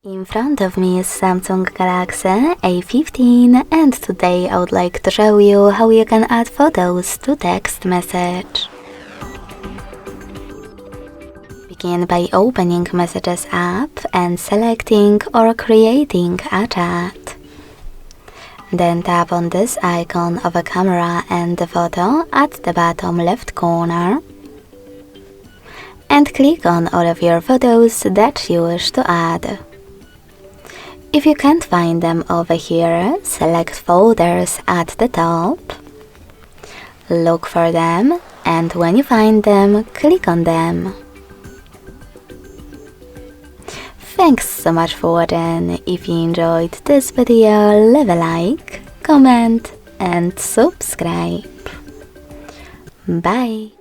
In front of me is Samsung Galaxy A15 and today I would like to show you how you can add photos to text message. Begin by opening Messages app and selecting or creating a chat. Then tap on this icon of a camera and the photo at the bottom left corner. And click on all of your photos that you wish to add. If you can't find them over here, select Folders at the top. Look for them, and when you find them, click on them. Thanks so much for watching. If you enjoyed this video, leave a like, comment and subscribe. Bye!